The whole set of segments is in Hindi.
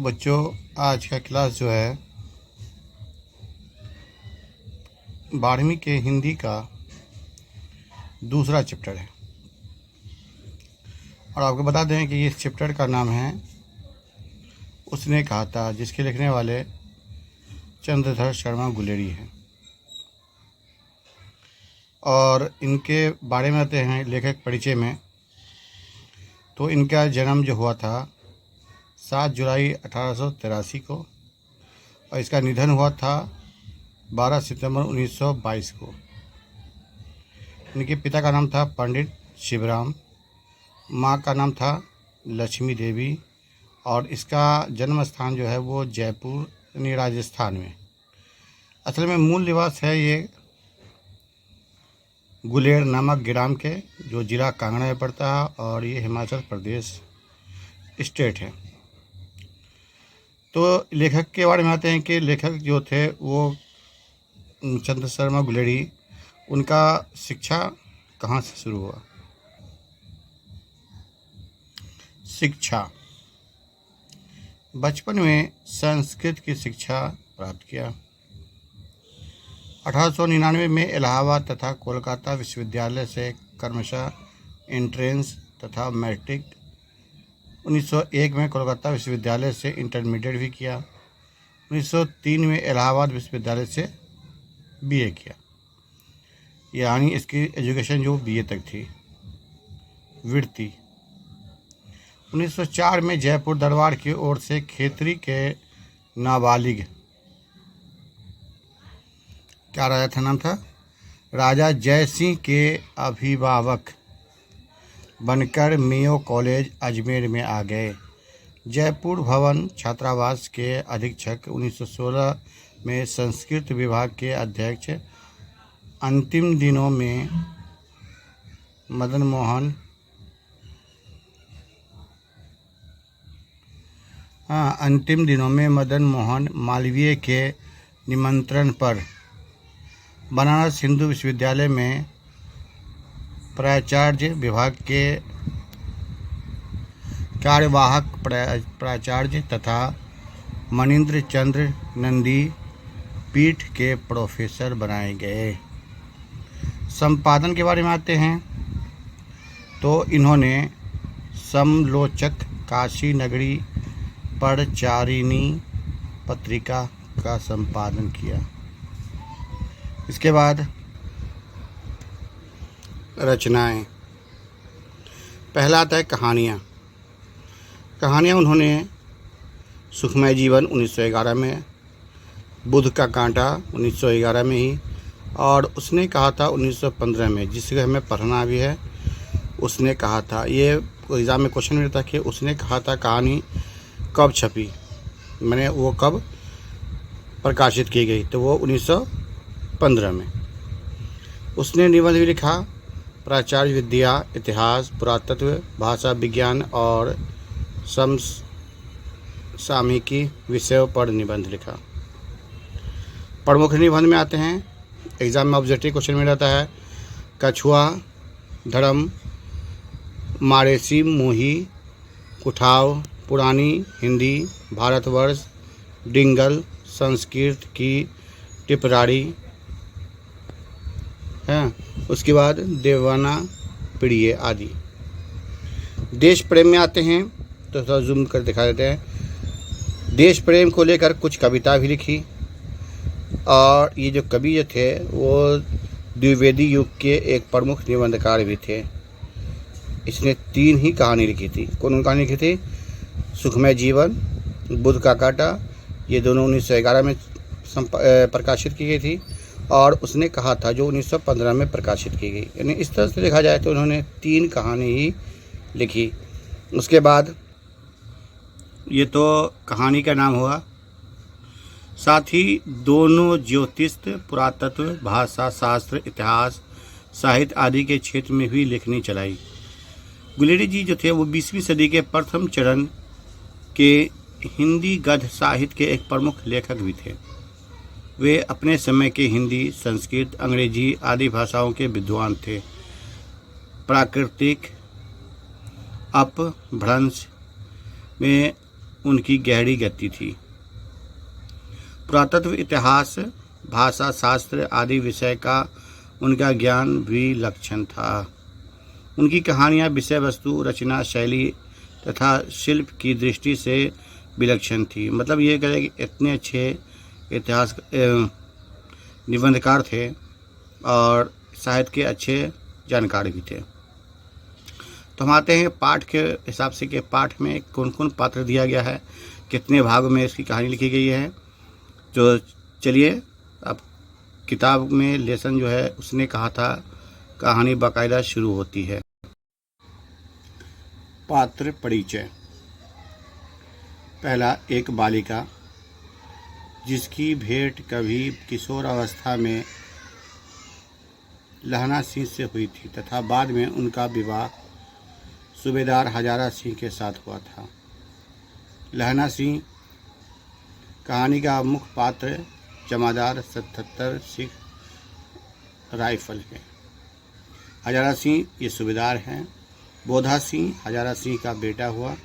तो बच्चों, आज का क्लास जो है 12वीं के हिंदी का दूसरा चैप्टर है। और आपको बता दें कि इस चैप्टर का नाम है उसने कहा था, जिसके लिखने वाले चंद्रधर शर्मा गुलेरी हैं। और इनके बारे में आते हैं लेखक परिचय में। तो इनका जन्म जो हुआ था 7 जुलाई 1883 को, और इसका निधन हुआ था 12 सितंबर 1922 को। इनके पिता का नाम था पंडित शिवराम, माँ का नाम था लक्ष्मी देवी, और इसका जन्म स्थान जो है वो जयपुर यानी राजस्थान में। असल में मूल निवास है ये गुलेर नामक ग्राम के, जो ज़िला कांगड़ा में पड़ता है, और ये हिमाचल प्रदेश स्टेट है। तो लेखक के बारे में आते हैं कि लेखक जो थे वो चंद्र शर्मा गुलेरी, उनका शिक्षा कहाँ से शुरू हुआ। शिक्षा, बचपन में संस्कृत की शिक्षा प्राप्त किया। 1899 में इलाहाबाद तथा कोलकाता विश्वविद्यालय से क्रमशः एंट्रेंस तथा मैट्रिक, 1901 में कोलकाता विश्वविद्यालय से इंटरमीडिएट भी किया। 1903 में इलाहाबाद विश्वविद्यालय से बीए किया, यानी इसकी एजुकेशन जो बीए तक थी। वृत्ति, 1904 में जयपुर दरबार की ओर से खेतरी के नाबालिग, क्या राजा था नाम था, राजा जय सिंह के अभिभावक बनकर मेयो कॉलेज अजमेर में आ गए। जयपुर भवन छात्रावास के अधीक्षक, 1916 में संस्कृत विभाग के अध्यक्ष। अंतिम दिनों में मदन मोहन मालवीय के निमंत्रण पर बनारस हिंदू विश्वविद्यालय में प्राचार्य विभाग के कार्यवाहक प्राचार्य तथा मनीन्द्र चंद्र नंदी पीठ के प्रोफेसर बनाए गए। संपादन के बारे में आते हैं तो इन्होंने समलोचक, काशी नगरी, पढ़चारिणी पत्रिका का संपादन किया। इसके बाद रचनाएं। पहला आता है कहानियाँ। उन्होंने सुखमय जीवन 1911 में, बुध का कांटा 1911 में ही, और उसने कहा था 1915 में, जिससे हमें पढ़ना भी है। उसने कहा था, ये एग्ज़ाम में क्वेश्चन मिलता कि उसने कहा था कहानी कब छपी, मैंने वो कब प्रकाशित की गई, तो वो 1915 में। उसने निबंध भी लिखा, प्राचार्य विद्या, इतिहास, पुरातत्व, भाषा विज्ञान और समसामयिकी विषयों पर निबंध लिखा। प्रमुख निबंध में आते हैं, एग्जाम में ऑब्जेक्टिव क्वेश्चन में रहता है कछुआ, धर्म, मारेसी मोही, कुठाव, पुरानी हिंदी, भारतवर्ष, डिंगल, संस्कृत की टिपरारी है। उसके बाद देवाना प्रिय आदि। देश प्रेम में आते हैं तो थोड़ा जूम कर दिखा देते हैं। देश प्रेम को लेकर कुछ कविता भी लिखी, और ये जो कवि जो थे वो द्विवेदी युग के एक प्रमुख निबंधकार भी थे। इसने 3 ही कहानी लिखी थी। कौन कहानी लिखी थी? सुखमय जीवन, बुध का कांटा, ये दोनों 1911 में प्रकाशित की गई थी, और उसने कहा था जो 1915 में प्रकाशित की गई। यानी इस तरह से देखा जाए तो उन्होंने 3 कहानी ही लिखी। उसके बाद ये तो कहानी का नाम हुआ, साथ ही दोनों ज्योतिष, पुरातत्व, भाषा शास्त्र, इतिहास, साहित्य आदि के क्षेत्र में भी लेखनी चलाई। गुलेरी जी जो थे वो 20वीं सदी के प्रथम चरण के हिंदी गद्य साहित्य के एक प्रमुख लेखक भी थे। वे अपने समय के हिंदी, संस्कृत, अंग्रेजी आदि भाषाओं के विद्वान थे। प्राकृतिक अपभ्रंश में उनकी गहरी गति थी। पुरातत्व, इतिहास, भाषा, शास्त्र आदि विषय का उनका ज्ञान भी लक्षण था। उनकी कहानियाँ विषय वस्तु, रचना शैली तथा शिल्प की दृष्टि से विलक्षण थी। मतलब ये कहें कि इतने अच्छे इतिहास निबंधकार थे और साहित्य के अच्छे जानकार भी थे। तो हम आते हैं पाठ के हिसाब से कि पाठ में कौन कौन पात्र दिया गया है, कितने भागों में इसकी कहानी लिखी गई है। तो चलिए, अब किताब में लेसन जो है उसने कहा था, कहानी बाकायदा शुरू होती है। पात्र परिचय। पहला, एक बालिका जिसकी भेंट कभी किशोर अवस्था में लहना सिंह से हुई थी तथा बाद में उनका विवाह सूबेदार हजारा सिंह के साथ हुआ था। लहना सिंह कहानी का मुख्य पात्र जमादार 77 सिख राइफल है। हजारा सिंह ये सूबेदार हैं। बोधा सिंह हजारा सिंह का बेटा हुआ।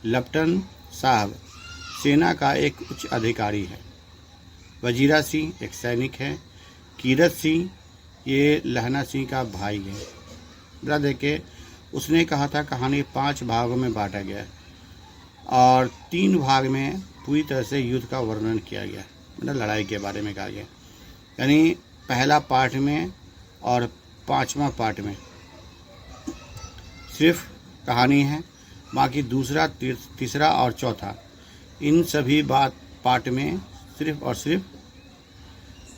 लेफ्टिनेंट साहब सेना का एक उच्च अधिकारी है। वजीरा सिंह एक सैनिक है। कीरत सिंह ये लहना सिंह का भाई है। बता दें कि उसने कहा था कहानी 5 भागों में बांटा गया और 3 भाग में पूरी तरह से युद्ध का वर्णन किया गया, मतलब लड़ाई के बारे में कहा गया। यानी पहला पार्ट में और 5वां पार्ट में सिर्फ कहानी है, बाकी दूसरा, तीसरा और चौथा इन सभी पार्ट में सिर्फ और सिर्फ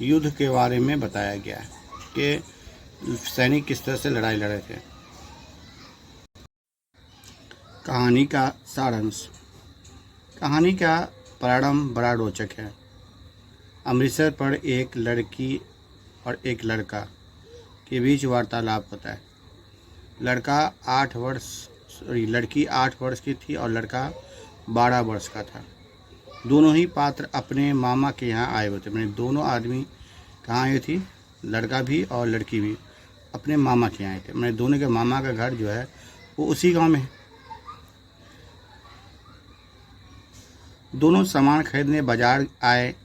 युद्ध के बारे में बताया गया है कि सैनिक किस तरह से लड़ाई लड़े थे। कहानी का सारांश। कहानी का प्रारंभ बड़ा रोचक है। अमृतसर पर एक लड़की और एक लड़का के बीच वार्तालाप होता है। लड़की 8 वर्ष की थी और लड़का 12 वर्ष का था। दोनों ही पात्र अपने मामा के यहाँ आए हुए थे। मैंने दोनों आदमी कहाँ आए थे, लड़का भी और लड़की भी अपने मामा के यहाँ आए थे। मैंने दोनों के मामा का घर जो है वो उसी गांव में है। दोनों सामान खरीदने बाजार आए।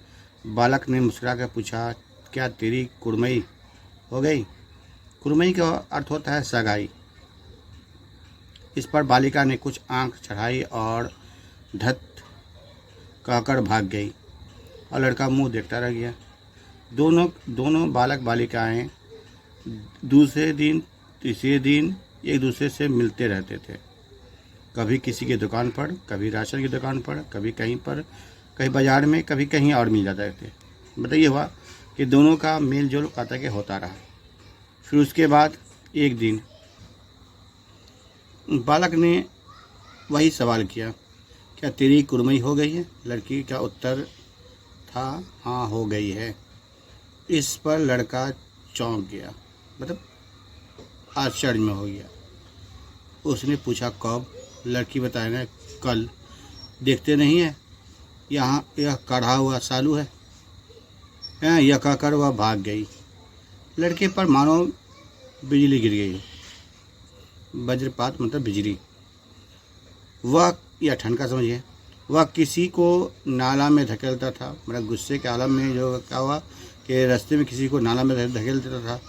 बालक ने मुस्कुरा कर पूछा, क्या तेरी कुड़मई हो गई? कुड़मई का अर्थ होता है सगाई। इस पर बालिका ने कुछ आंख चढ़ाई और धत कहकर भाग गई और लड़का मुंह देखता रह गया। दोनों बालक बालिकाएं दूसरे दिन तीसरे दिन एक दूसरे से मिलते रहते थे। कभी किसी की दुकान पर, कभी राशन की दुकान पर, कभी कहीं पर, कहीं बाजार में, कभी कहीं और मिल जाते थे। बताइए हुआ कि दोनों का मेल जोल कहता के होता रहा। फिर उसके बाद एक दिन बालक ने वही सवाल किया, क्या तेरी कुड़मई हो गई है? लड़की का उत्तर था, हाँ हो गई है। इस पर लड़का चौंक गया, मतलब आश्चर्य में हो गया। उसने पूछा, कब? लड़की बताए ना, कल। देखते नहीं है यहाँ यह काढ़ा हुआ सालू है? यह कहकर वह भाग गई। लड़के पर मानो बिजली गिर गई। वज्रपात मतलब बिजली। वह यह ठनका समझिए। वह किसी को नाला में धकेलता था। मतलब गुस्से के आलम में जो क्या हुआ कि रास्ते में किसी को नाला में धकेल देता था,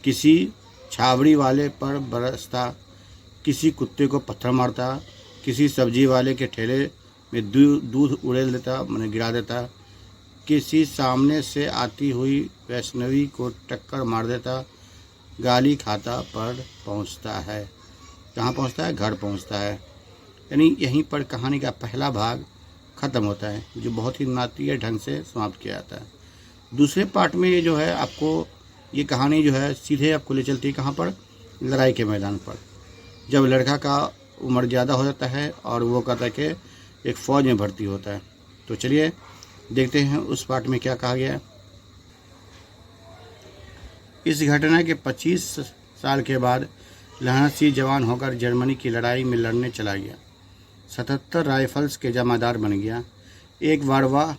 किसी छाबड़ी वाले पर बरसता, किसी कुत्ते को पत्थर मारता, किसी सब्जी वाले के ठेले में दूध उड़ेल देता, मैंने गिरा देता, किसी सामने से आती हुई वैष्णवी को टक्कर मार देता। गाली खाता पर पहुंचता है। कहाँ पहुंचता है? घर पहुंचता है। यानी यहीं पर कहानी का पहला भाग ख़त्म होता है, जो बहुत ही नाट्य ढंग से समाप्त किया जाता है। दूसरे पार्ट में ये जो है आपको ये कहानी जो है सीधे आपको ले चलती है कहाँ पर? लड़ाई के मैदान पर। जब लड़का का उम्र ज़्यादा हो जाता है और वो कहता है कि एक फ़ौज में भर्ती होता है। तो चलिए देखते हैं उस पार्ट में क्या कहा गया है। इस घटना के 25 साल के बाद लहना सिंह जवान होकर जर्मनी की लड़ाई में लड़ने चला गया। 77 राइफल्स के जमादार बन गया। एक बार वह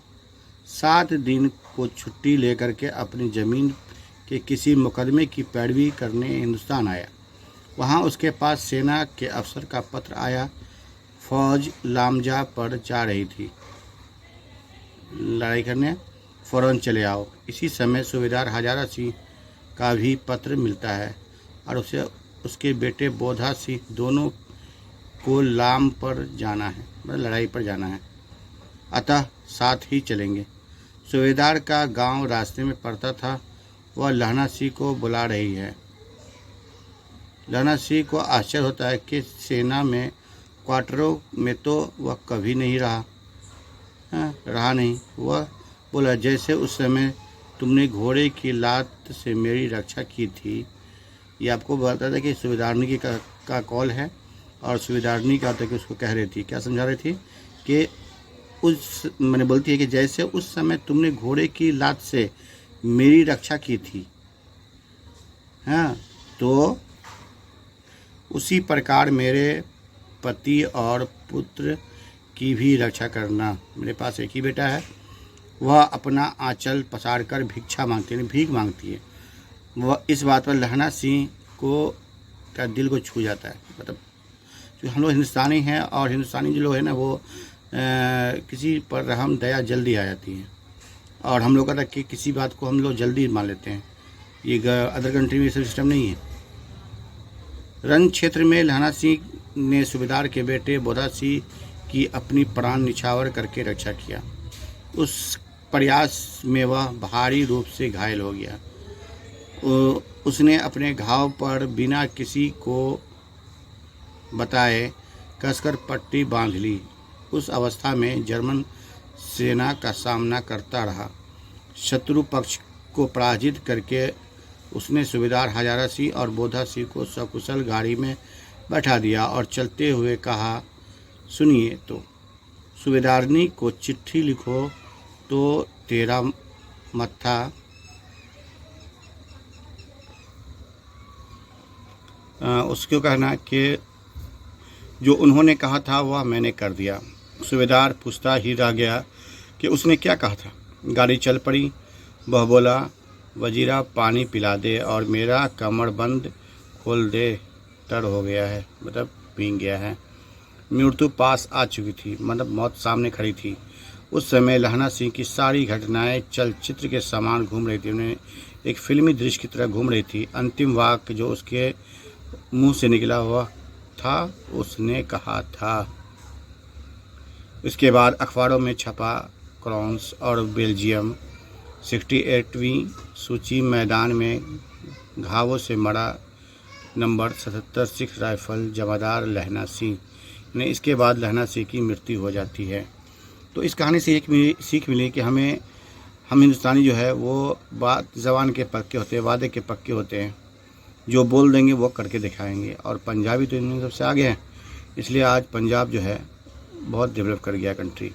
7 दिन को छुट्टी लेकर के अपनी ज़मीन के किसी मुकदमे की पैरवी करने हिंदुस्तान आया। वहाँ उसके पास सेना के अफसर का पत्र आया। फौज लामजा पर जा रही थी लड़ाई करने, फ़ौरन चले आओ। इसी समय सूबेदार हजारा सिंह का भी पत्र मिलता है और उसे उसके बेटे बोधा सिंह दोनों को लाम पर जाना है, मतलब लड़ाई पर जाना है, अतः साथ ही चलेंगे। सूबेदार का गांव रास्ते में पड़ता था। वह लहना सिंह को बुला रही है। लहना सिंह को आश्चर्य होता है कि सेना में क्वार्टरों में तो वह कभी नहीं रहा नहीं। वह बोला, जैसे उस समय तुमने घोड़े की लात से मेरी रक्षा की थी। ये आपको बताता था कि सूबेदारनी का कॉल है और सूबेदारनी का होता कि उसको कह रही थी, क्या समझा रही थी कि मैंने बोलती है कि जैसे उस समय तुमने घोड़े की लात से मेरी रक्षा की थी, हाँ, तो उसी प्रकार मेरे पति और पुत्र की भी रक्षा करना। मेरे पास एक ही बेटा है, वह अपना आंचल पसार कर भिक्षा मांगती है, भीख मांगती है। वह इस बात पर लहना सिंह को का दिल को छू जाता है। मतलब जो हम लोग हिंदुस्तानी हैं और हिंदुस्तानी जो लोग हैं ना, वो किसी पर रहम दया जल्दी आ जाती है और हम लोग का कि किसी बात को हम लोग जल्दी मान लेते हैं। ये अदर कंट्री में ये सिस्टम नहीं है। रण क्षेत्र में लहना सिंह ने सूबेदार के बेटे बोधा सिंह की अपनी प्राण निछावर करके रक्षा किया। उस प्रयास में वह भारी रूप से घायल हो गया। उसने अपने घाव पर बिना किसी को बताए कसकर पट्टी बांध ली। उस अवस्था में जर्मन सेना का सामना करता रहा। शत्रु पक्ष को पराजित करके उसने सूबेदार हजारा सिंह और बोधा सिंह को सकुशल गाड़ी में बैठा दिया और चलते हुए कहा, सुनिए तो, सूबेदारनी को चिट्ठी लिखो तो तेरा मत्था उसको कहना कि जो उन्होंने कहा था वह मैंने कर दिया। सूबेदार पूछता ही रह गया कि उसने क्या कहा था। गाड़ी चल पड़ी। वह बोला, वजीरा पानी पिला दे और मेरा कमरबंद खोल दे, टर हो गया है, मतलब भीग गया है। मृत्यु पास आ चुकी थी, मतलब मौत सामने खड़ी थी। उस समय लहना सिंह की सारी घटनाएं चलचित्र के समान घूम रही थी, उन्हें एक फिल्मी दृश्य की तरह घूम रही थी। अंतिम वाक्य जो उसके मुंह से निकला हुआ था, उसने कहा था। इसके बाद अखबारों में छपा फ्रांस और बेल्जियम 68वीं सूची मैदान में घावों से मरा नंबर 77 सिख राइफल जमादार लहना सिंह ने। इसके बाद लहना सिंह की मृत्यु हो जाती है। तो इस कहानी से एक सीख मिली कि हम हिंदुस्तानी जो है वो बात ज़बान के पक्के होते हैं, वादे के पक्के होते हैं। जो बोल देंगे वो करके दिखाएंगे। और पंजाबी तो इनमें सबसे आगे हैं, इसलिए आज पंजाब जो है बहुत डेवलप कर गया कंट्री।